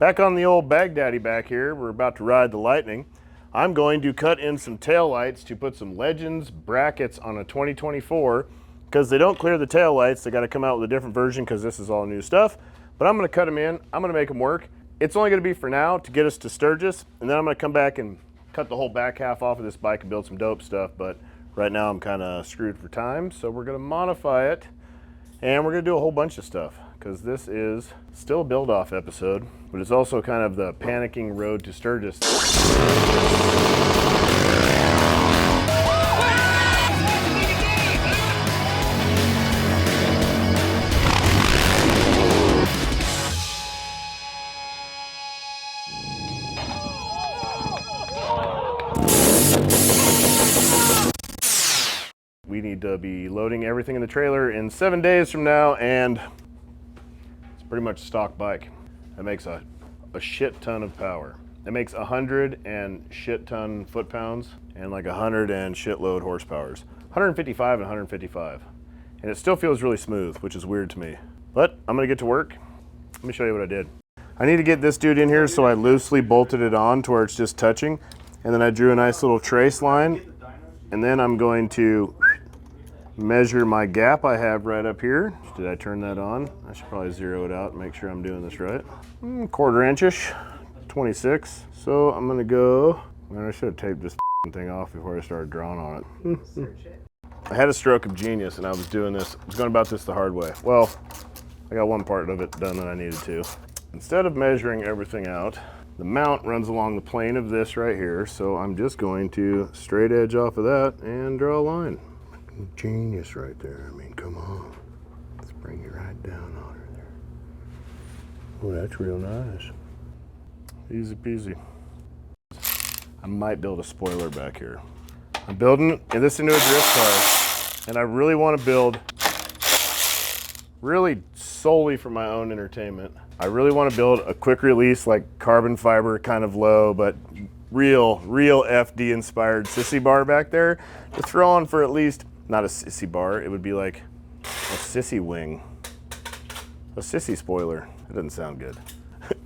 Back on the old Baghdaddy back here, we're about to ride the Lightning. I'm going to cut in some tail lights to put some Legends brackets on a 2024 because they don't clear the tail lights. They got to come out with a different version because this is all new stuff. But I'm going to cut them in. I'm going to make them work. It's only going to be for now to get us to Sturgis, and then I'm going to come back and cut the whole back half off of this bike and build some dope stuff. But right now I'm kind of screwed for time, so we're going to modify it, and we're going to do a whole bunch of stuff because this is still a build-off episode, but it's also kind of the panicking road to Sturgis. We need to be loading everything in the trailer in 7 days from now, and it's pretty much a stock bike. That makes a shit ton of power. It makes 100 and shit ton foot-pounds and like 100 and shitload horsepowers. 155 and 155. And it still feels really smooth, which is weird to me. But I'm gonna get to work. Let me show you what I did. I need to get this dude in here, so I loosely bolted it on to where it's just touching. And then I drew a nice little trace line. And then I'm going to measure my gap I have right up here. Did I turn that on? I should probably zero it out and make sure I'm doing this right. 1/4 inch-ish, 26. So I'm gonna go, man, I should have taped this thing off before I started drawing on it. I had a stroke of genius and I was doing this, I was going about this the hard way. Well, I got one part of it done that I needed to. Instead of measuring everything out, the mount runs along the plane of this right here, so I'm just going to straight edge off of that and draw a line. Genius right there. I mean, come on. Let's bring you right down on her there. Oh, that's real nice. Easy peasy. I might build a spoiler back here. I'm building this into a drift car, and I really want to build really solely for my own entertainment. I really want to build a quick release, like carbon fiber, kind of low, but real FD inspired sissy bar back there to throw on for at least, not a sissy bar, it would be like a sissy wing, a sissy spoiler. That doesn't sound good,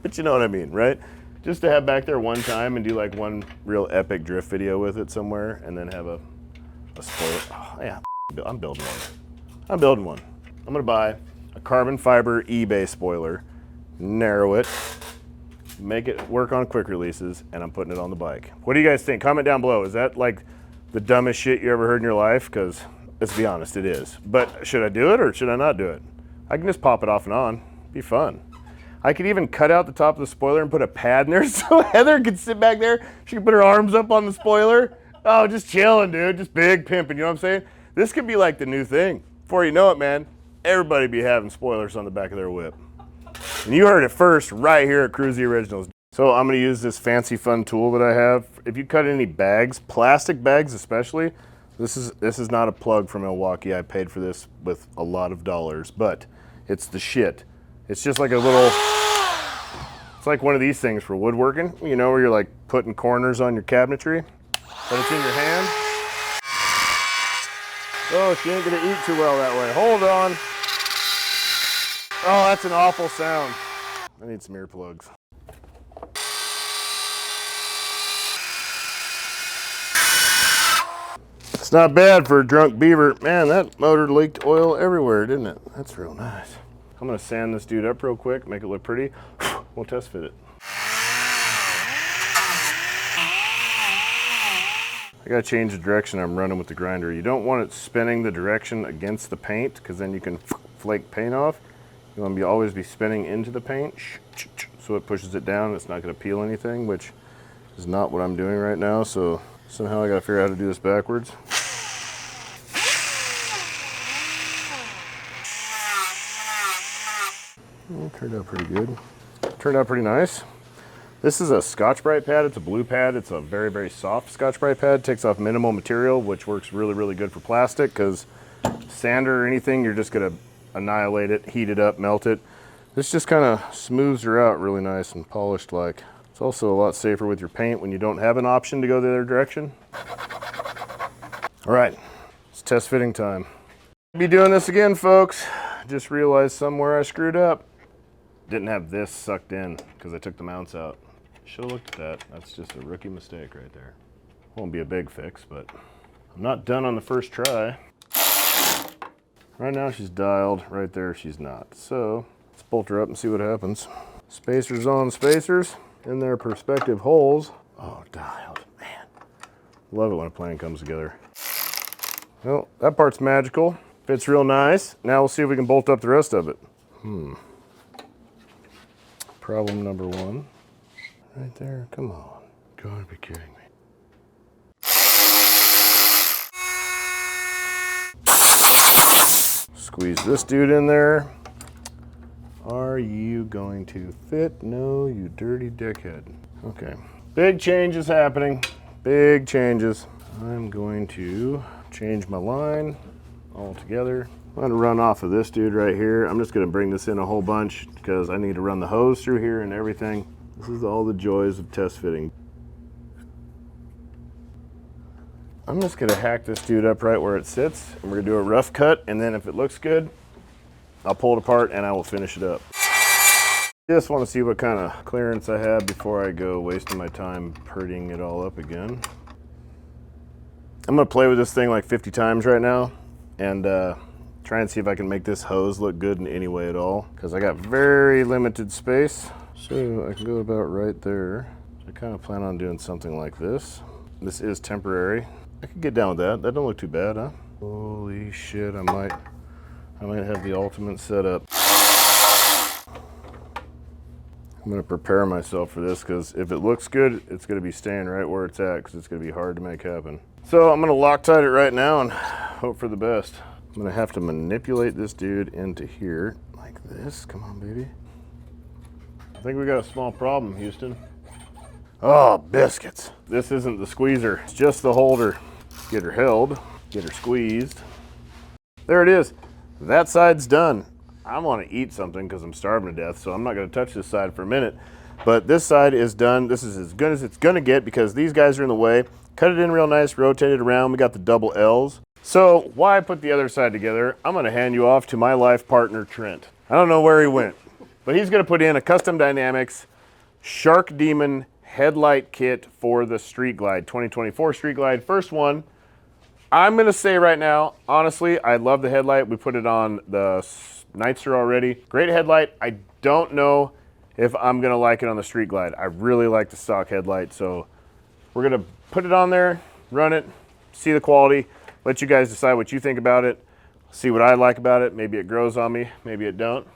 but you know what I mean, right? Just to have back there one time and do like one real epic drift video with it somewhere, and then have a spoiler. Oh, yeah, I'm building one. I'm building one. I'm gonna buy a carbon fiber eBay spoiler, narrow it, make it work on quick releases, and I'm putting it on the bike. What do you guys think? Comment down below. Is that like the dumbest shit you ever heard in your life? Because let's be honest, it is. But should I do it or should I not do it? I can just pop it off and on. Be fun. I could even cut out the top of the spoiler and put a pad in there so Heather could sit back there. She could put her arms up on the spoiler. Oh, just chilling, dude. Just big pimping, you know what I'm saying? This could be like the new thing. Before you know it, man, everybody be having spoilers on the back of their whip. And you heard it first right here at Kruesi Originals. So I'm gonna use this fancy fun tool that I have. If you cut any bags, plastic bags especially, this is not a plug from Milwaukee. I paid for this with a lot of dollars, but it's the shit. It's just like a little, it's like one of these things for woodworking, you know, where you're like putting corners on your cabinetry, but it's in your hand. Oh, she ain't gonna eat too well that way. Hold on. Oh, that's an awful sound. I need some earplugs. It's not bad for a drunk beaver. Man, that motor leaked oil everywhere, didn't it? That's real nice. I'm gonna sand this dude up real quick, make it look pretty. We'll test fit it. I gotta change the direction I'm running with the grinder. You don't want it spinning the direction against the paint, because then you can flake paint off. You want to always be spinning into the paint, so it pushes it down. It's not gonna peel anything, which is not what I'm doing right now. So somehow I gotta figure out how to do this backwards. It turned out pretty good. Turned out pretty nice. This is a Scotch-Brite pad. It's a blue pad. It's a very, very soft Scotch-Brite pad. Takes off minimal material, which works really, really good for plastic, because sander or anything, you're just gonna annihilate it, heat it up, melt it. This just kind of smooths her out really nice and polished like. It's also a lot safer with your paint when you don't have an option to go the other direction. All right, it's test fitting time. I'll be doing this again, folks. Just realized somewhere I screwed up. Didn't have this sucked in because I took the mounts out. Should have looked at that. That's just a rookie mistake right there. Won't be a big fix, but I'm not done on the first try. Right now she's dialed, right there she's not. So let's bolt her up and see what happens. Spacers on spacers in their perspective holes. Oh, dialed, man. Love it when a plan comes together. Well, that part's magical. Fits real nice. Now we'll see if we can bolt up the rest of it. Problem number one. Right there, come on. Gotta be kidding me. Squeeze this dude in there. Are you going to fit? No, you dirty dickhead. Okay, big changes happening. Big changes. I'm going to change my line altogether. I'm gonna run off of this dude right here. I'm just gonna bring this in a whole bunch because I need to run the hose through here and everything. This is all the joys of test fitting. I'm just gonna hack this dude up right where it sits, and we're gonna do a rough cut, and then if it looks good, I'll pull it apart and I will finish it up. Just wanna see what kind of clearance I have before I go wasting my time purdying it all up again. I'm gonna play with this thing like 50 times right now, and try and see if I can make this hose look good in any way at all, because I got very limited space. So I can go about right there. I kind of plan on doing something like this. This is temporary. I could get down with that. That don't look too bad, huh? Holy shit, I might have the ultimate setup. I'm gonna prepare myself for this because if it looks good, it's gonna be staying right where it's at because it's gonna be hard to make happen. So I'm gonna Loctite it right now and hope for the best. I'm gonna have to manipulate this dude into here like this. Come on, baby. I think we got a small problem, Houston. Oh, biscuits. This isn't the squeezer, it's just the holder. Get her held, get her squeezed. There it is. That side's done. I want to eat something because I'm starving to death, so I'm not going to touch this side for a minute. But this side is done. This is as good as it's going to get because these guys are in the way. Cut it in real nice, rotate it around. We got the double L's. So why put the other side together? I'm going to hand you off to my life partner, Trent. I don't know where he went, but he's going to put in a Custom Dynamics Shark Demon headlight kit for the Street Glide, 2024 Street Glide. First one. I'm going to say right now, honestly, I love the headlight. We put it on the Nightster already. Great headlight. I don't know if I'm going to like it on the Street Glide. I really like the stock headlight, so we're going to put it on there, run it, see the quality, let you guys decide what you think about it, see what I like about it. Maybe it grows on me, maybe it don't.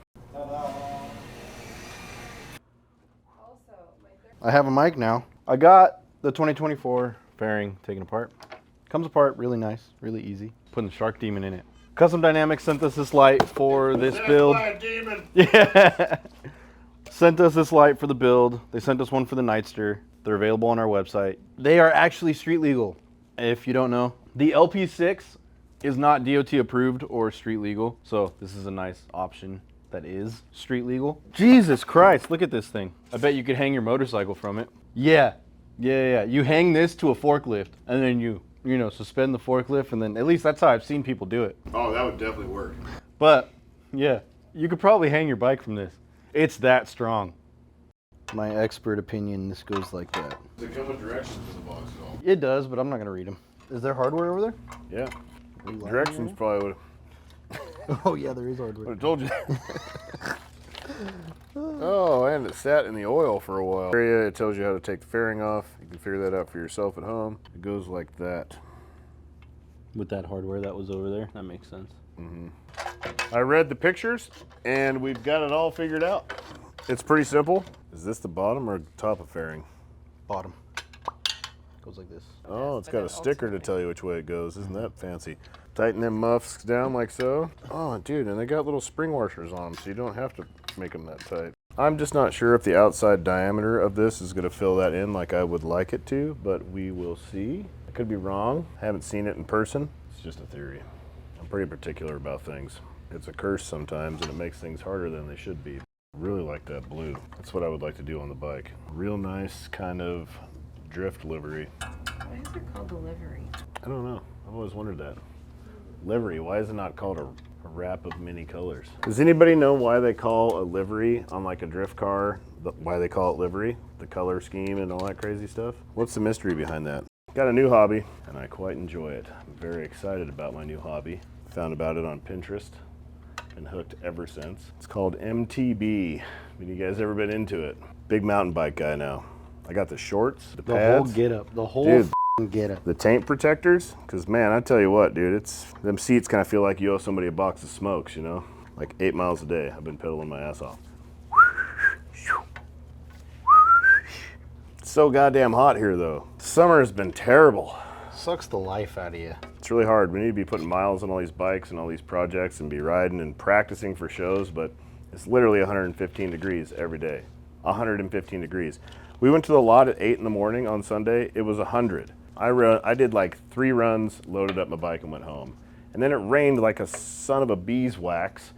I have a mic now. I got the 2024 fairing taken apart. Comes apart really nice, really easy. Putting the Shark Demon in it. Custom Dynamics sent us this light for this build. Yeah. Sent us this light for the build. They sent us one for the Nightster. They're available on our website. They are actually street legal, if you don't know. The LP6 is not DOT approved or street legal, so this is a nice option that is street legal. Jesus Christ, look at this thing. I bet you could hang your motorcycle from it. Yeah. You hang this to a forklift, and then you know, suspend the forklift, and then at least that's how I've seen people do it. Oh, that would definitely work. But yeah, you could probably hang your bike from this. It's that strong. My expert opinion, this goes like that. Does it come with directions in the box at all? It does, but I'm not gonna read them. Is there hardware over there? Yeah. Directions probably would have. Oh yeah, there is hardware. Would have told you. Oh, and it sat in the oil for a while. It tells you how to take the fairing off. You can figure that out for yourself at home. It goes like that. With that hardware that was over there, that makes sense. Mm-hmm. I read the pictures, and we've got it all figured out. It's pretty simple. Is this the bottom or top of fairing? Bottom. Goes like this. Oh, it's got a sticker to tell you which way it goes. Isn't that fancy? Tighten them muffs down like so. Oh, dude, and they got little spring washers on them, so you don't have to make them that tight. I'm just not sure if the outside diameter of this is going to fill that in like I would like it to, but we will see. I could be wrong. I haven't seen it in person. It's just a theory. I'm pretty particular about things. It's a curse sometimes, and it makes things harder than they should be. I really like that blue. That's what I would like to do on the bike. Real nice kind of drift livery. Why is it called a livery? I don't know. I've always wondered that. Livery, why is it not called a A wrap of many colors. Does anybody know why they call a livery on like a drift car, why they call it livery? The color scheme and all that crazy stuff? What's the mystery behind that? Got a new hobby and I quite enjoy it. I'm very excited about my new hobby. Found about it on Pinterest. Been hooked ever since. It's called MTB. Have you guys ever been into it? Big mountain bike guy now. I got the shorts, the pads. Whole get up. The whole get up. The taint protectors, because man, I tell you what, dude, them seats kind of feel like you owe somebody a box of smokes, you know? Like 8 miles a day, I've been pedaling my ass off. It's so goddamn hot here though. Summer has been terrible. Sucks the life out of you. It's really hard. We need to be putting miles on all these bikes and all these projects and be riding and practicing for shows, but it's literally 115 degrees every day. 115 degrees. We went to the lot at 8 in the morning on Sunday. It was 100. I did like 3 runs, loaded up my bike and went home. And then it rained like a son of a beeswax.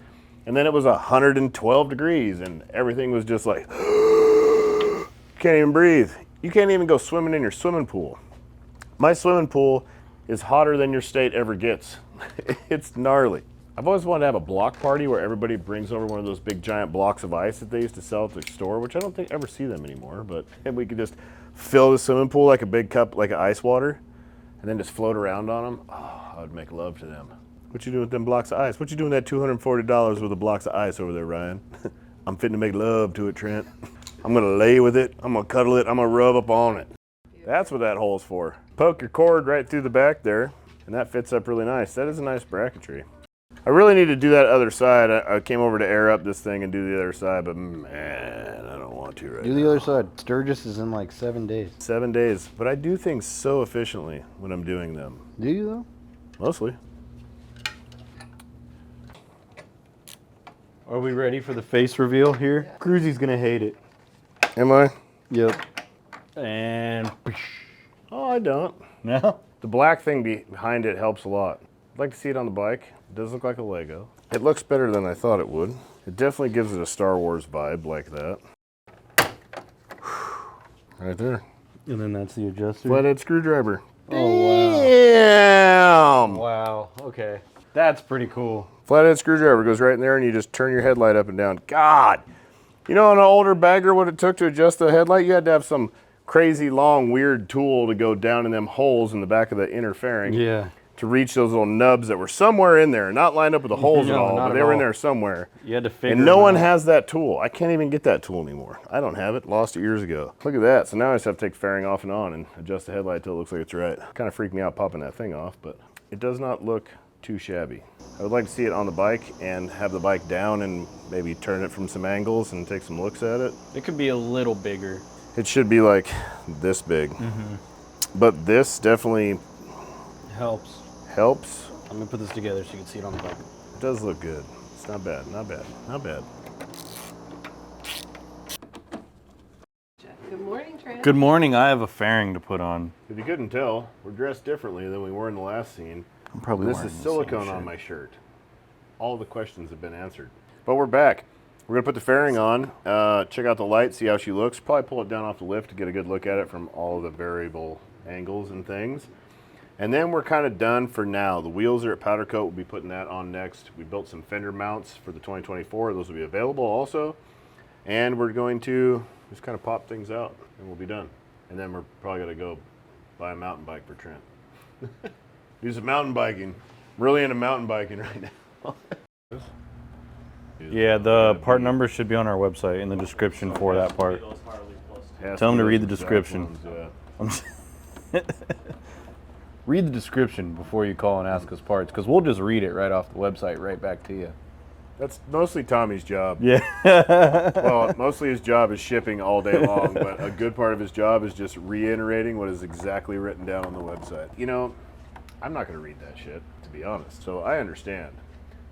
And then it was 112 degrees and everything was just like, you can't even breathe. You can't even go swimming in your swimming pool. My swimming pool is hotter than your state ever gets. It's gnarly. I've always wanted to have a block party where everybody brings over one of those big giant blocks of ice that they used to sell at the store, which I don't think ever see them anymore, but and we could just fill the swimming pool like a big cup, like ice water, and then just float around on them. Oh, I would make love to them. What you doing with them blocks of ice? What you doing with that $240 worth of blocks of ice over there, Ryan? I'm fitting to make love to it, Trent. I'm gonna lay with it, I'm gonna cuddle it, I'm gonna rub up on it. That's what that hole's for. Poke your cord right through the back there, and that fits up really nice. That is a nice bracketry. I really need to do that other side. I came over to air up this thing and do the other side, but man, I don't want to right now. Do the other side. Sturgis is in like 7 days. 7 days, but I do things so efficiently when I'm doing them. Do you though? Mostly. Are we ready for the face reveal here? Kruesi's gonna hate it. Am I? Yep. And Oh, I don't. no. The black thing behind it helps a lot. I'd like to see it on the bike. It does look like a Lego. It looks better than I thought it would. It definitely gives it a Star Wars vibe like that. Right there. And then that's the adjuster. Flathead screwdriver. Oh Damn! wow. Wow. Okay. That's pretty cool. Flathead screwdriver goes right in there and you just turn your headlight up and down. God! You know, on an older bagger, what it took to adjust the headlight, you had to have some crazy long weird tool to go down in them holes in the back of the inner fairing. Yeah. To reach those little nubs that were somewhere in there, not lined up with the holes No, at all, not but at they were in all. there somewhere. You had to figure And no them one out. has that tool. I can't even get that tool anymore. I don't have it. Lost it years ago. Look at that. So now I just have to take the fairing off and on and adjust the headlight till it looks like it's right. Kind of freaked me out popping that thing off, but it does not look too shabby. I would like to see it on the bike and have the bike down and maybe turn it from some angles and take some looks at it. It could be a little bigger. It should be like this big. But this definitely Helps. helps. I'm gonna put this together so you can see it on the bike. It does look good. It's not bad, not bad, not bad. Good morning, Trent. Good morning. I have a fairing to put on. If you couldn't tell, we're dressed differently than we were in the last scene. I'm probably This wearing is the same silicone shirt. on my shirt. All the questions have been answered. But we're back. We're gonna put the fairing on, check out the light, see how she looks. Probably pull it down off the lift to get a good look at it from all of the variable angles and things. And then we're kind of done for now. The wheels are at powder coat. We'll be putting that on next. We built some fender mounts for the 2024. Those will be available also. And we're going to just kind of pop things out and we'll be done. And then we're probably gonna go buy a mountain bike for Trent. Do some mountain biking. Really into mountain biking right now. Yeah, the part number should be on our website in the description for that part. Tell them to read the description. Read the description before you call and ask us parts, because we'll just read it right off the website right back to you. That's mostly Tommy's job. Yeah. Well, mostly his job is shipping all day long, but a good part of his job is just reiterating what is exactly written down on the website. You know, I'm not going to read that shit, to be honest. So I understand.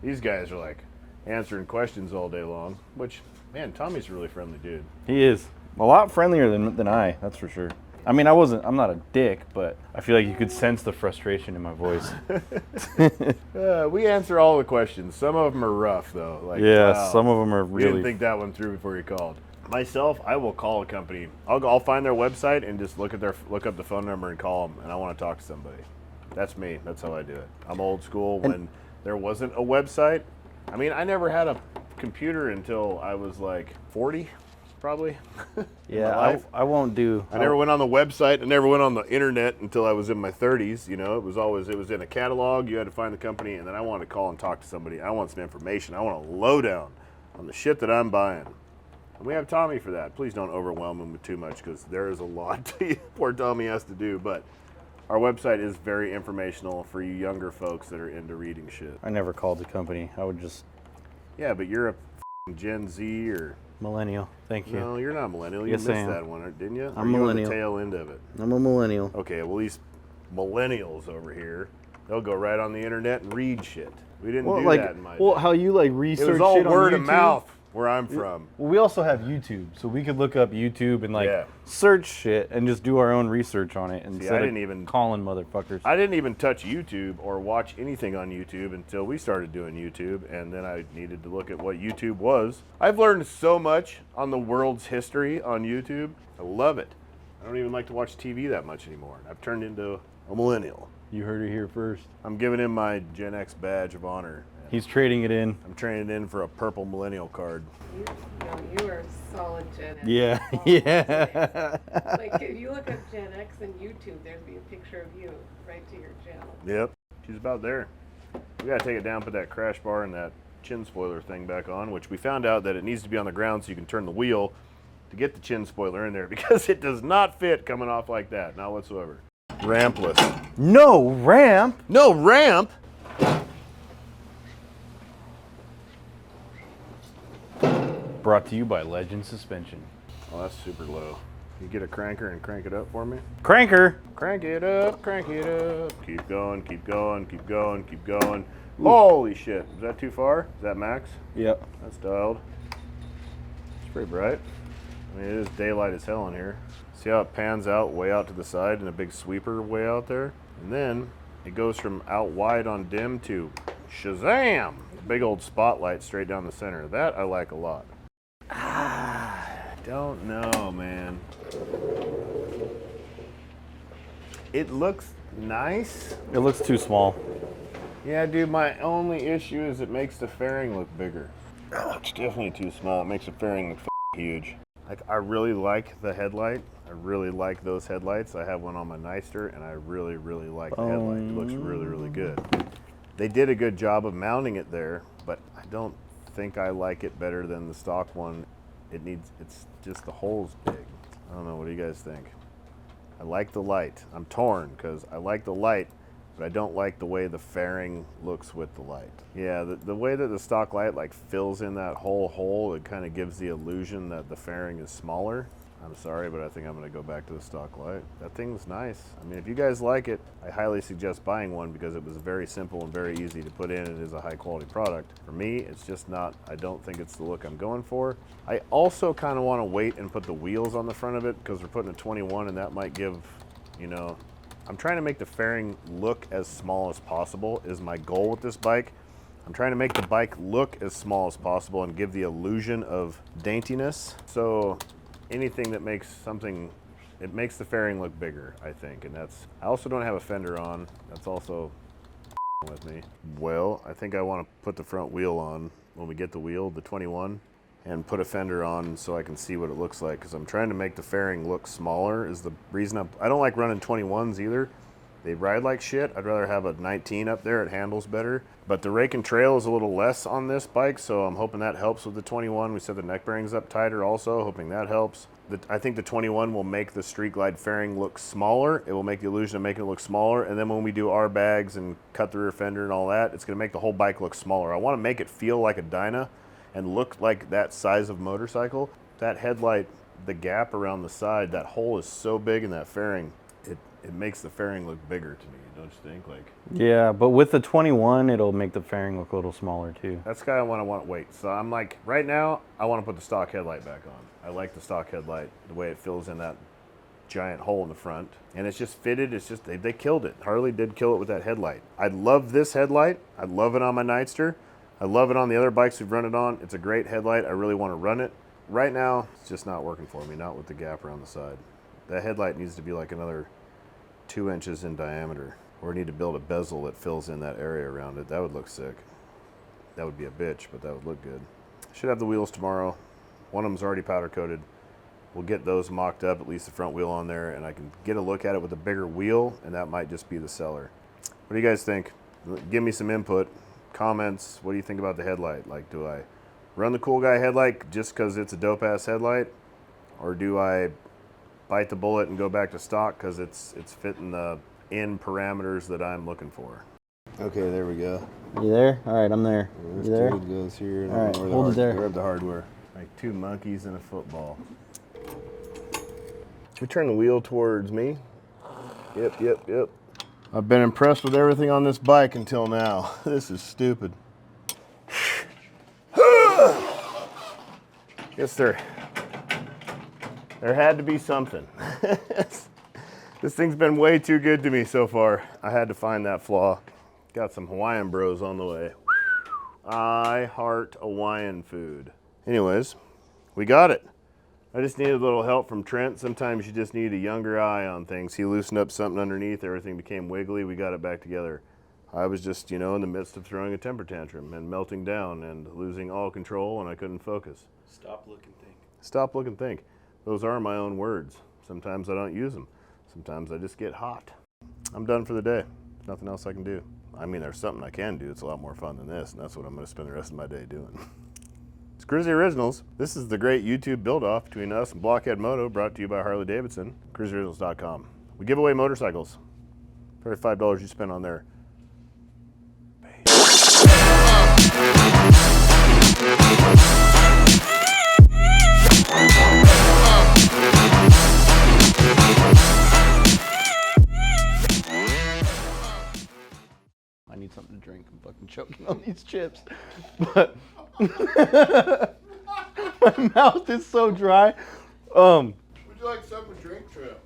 These guys are like answering questions all day long, which, man, Tommy's a really friendly dude. He is. A lot friendlier than I, that's for sure. I mean, I'm not a dick, but I feel like you could sense the frustration in my voice. We answer all the questions. Some of them are rough, though. Like, Yeah, wow, some of them are we didn't really. think that one through before you called. Myself, I will call a company. I'll find their website and just look up the phone number and call them, and I want to talk to somebody. That's me. That's how I do it. I'm old school. When There wasn't a website. I mean, I never had a computer until I was like 40, probably. Yeah, I won't do. I never went on the website. I never went on the internet until I was in my 30s. You know, it was in a catalog. You had to find the company, and then I wanted to call and talk to somebody. I want some information. I want a lowdown on the shit that I'm buying. And we have Tommy for that. Please don't overwhelm him with too much, because there is a lot poor Tommy has to do. But our website is very informational for you younger folks that are into reading shit. I never called the company. I would just. Yeah, but you're a Gen Z or... Millennial. Thank you. No, you're not a millennial. You Yes, I missed am. that one, didn't you? I'm Or you millennial. on the tail end of it? I'm a millennial. Okay, well, these millennials over here, they'll go right on the internet and read shit. We didn't do that in my day. How you like It research was all shit on word of YouTube? mouth where I'm from. Well, we also have YouTube, so we could look up YouTube and like Yeah. search shit and just do our own research on it instead didn't of even- calling motherfuckers. I didn't even touch YouTube or watch anything on YouTube until we started doing YouTube, and then I needed to look at what YouTube was. I've learned so much on the world's history on YouTube. I love it. I don't even like to watch TV that much anymore. I've turned into a millennial. You heard it here first. I'm giving him my Gen X badge of honor. He's trading it in. I'm trading it in for a purple millennial card. You are solid Gen X. Yeah, all yeah. Like if you look up Gen X on YouTube, there'd be a picture of you right to your channel. Yep, she's about there. We gotta take it down, put that crash bar and that chin spoiler thing back on, which we found out that it needs to be on the ground so you can turn the wheel to get the chin spoiler in there, because it does not fit coming off like that, not whatsoever. Rampless. No ramp. No ramp? Brought to you by Legend Suspension. Oh, that's super low. You get a cranker and crank it up for me? Cranker. Crank it up, crank it up. Keep going, keep going, keep going, keep going. Holy shit, is that too far? Is that max? Yep. That's dialed. It's pretty bright. I mean, it is daylight as hell in here. See how it pans out way out to the side and a big sweeper way out there? And then it goes from out wide on dim to shazam! Big old spotlight straight down the center. That I like a lot. Don't know, man. It looks nice. It looks too small. Yeah, dude, my only issue is it makes the fairing look bigger. Oh, it's definitely too small. It makes the fairing look huge. Like, I really like the headlight. I really like those headlights. I have one on my Nightster, and I really, really like the headlight. It looks really, really good. They did a good job of mounting it there, but I don't think I like it better than the stock one. It's just the hole's big. I don't know, what do you guys think? I like the light. I'm torn because I like the light, but I don't like the way the fairing looks with the light. Yeah, the way that the stock light like fills in that whole hole, it kind of gives the illusion that the fairing is smaller. I'm sorry, but I think I'm gonna go back to the stock light. That thing's nice. I mean, if you guys like it, I highly suggest buying one because it was very simple and very easy to put in. It is a high quality product. For me, it's just not, I don't think it's the look I'm going for. I also kind of wanna wait and put the wheels on the front of it because we're putting a 21 and that might give, you know, I'm trying to make the fairing look as small as possible is my goal with this bike. I'm trying to make the bike look as small as possible and give the illusion of daintiness. So anything that makes something, it makes the fairing look bigger, I think. And that's, I also don't have a fender on. That's also with me. Well, I think I want to put the front wheel on when we get the wheel, the 21, and put a fender on so I can see what it looks like. Because I'm trying to make the fairing look smaller is the reason I don't like running 21s either. They ride like shit. I'd rather have a 19 up there. It handles better. But the rake and trail is a little less on this bike, so I'm hoping that helps with the 21. We set the neck bearings up tighter also, hoping that helps. I think the 21 will make the Street Glide fairing look smaller. It will make the illusion of making it look smaller. And then when we do our bags and cut the rear fender and all that, it's going to make the whole bike look smaller. I want to make it feel like a Dyna and look like that size of motorcycle. That headlight, the gap around the side, that hole is so big in that fairing. It makes the fairing look bigger to me, don't you think? Like, Yeah, but with the 21, it'll make the fairing look a little smaller too. that's kind of what I want to wait. So I'm like, right now, I want to put the stock headlight back on. I like the stock headlight, the way it fills in that giant hole in the front. And it's just fitted, it's just, they killed it. Harley did kill it with that headlight. I love this headlight. I love it on my Nightster. I love it on the other bikes we've run it on. It's a great headlight. I really want to run it. Right now, it's just not working for me, not with the gap around the side. That headlight needs to be like another 2 inches in diameter. Or need to build a bezel that fills in that area around it. That would look sick. That would be a bitch, but that would look good. Should have the wheels tomorrow. One of them's already powder coated. We'll get those mocked up, at least the front wheel on there, and I can get a look at it with a bigger wheel, and that might just be the seller. What do you guys think? Give me some input, comments. What do you think about the headlight? Like, do I run the cool guy headlight just because it's a dope ass headlight? Or do I bite the bullet and go back to stock because it's fitting the in parameters that I'm looking for? Okay, there we go. You there? All right, I'm there. This You there? dude goes here. All right, hold it there. Grab the hardware. Like two monkeys in a football. We turn the wheel towards me. Yep. I've been impressed with everything on this bike until now. This is stupid. Guess there had to be something. This thing's been way too good to me so far. I had to find that flaw. Got some Hawaiian bros on the way. I heart Hawaiian food. Anyways, we got it. I just needed a little help from Trent. Sometimes you just need a younger eye on things. He loosened up something underneath, everything became wiggly, we got it back together. I was just, in the midst of throwing a temper tantrum and melting down and losing all control, and I couldn't focus. Stop, look, and think. Stop, look, and think. Those are my own words. Sometimes I don't use them. Sometimes I just get hot. I'm done for the day. There's nothing else I can do. I mean, there's something I can do. It's a lot more fun than this, and that's what I'm going to spend the rest of my day doing. It's Kruesi Originals. This is the great YouTube build-off between us and Blockhead Moto, brought to you by Harley Davidson, KruesiOriginals.com. We give away motorcycles. For every $5 you spend on there. I need something to drink. I'm fucking choking on these chips. But my mouth is so dry. Would you like something to drink, Trip?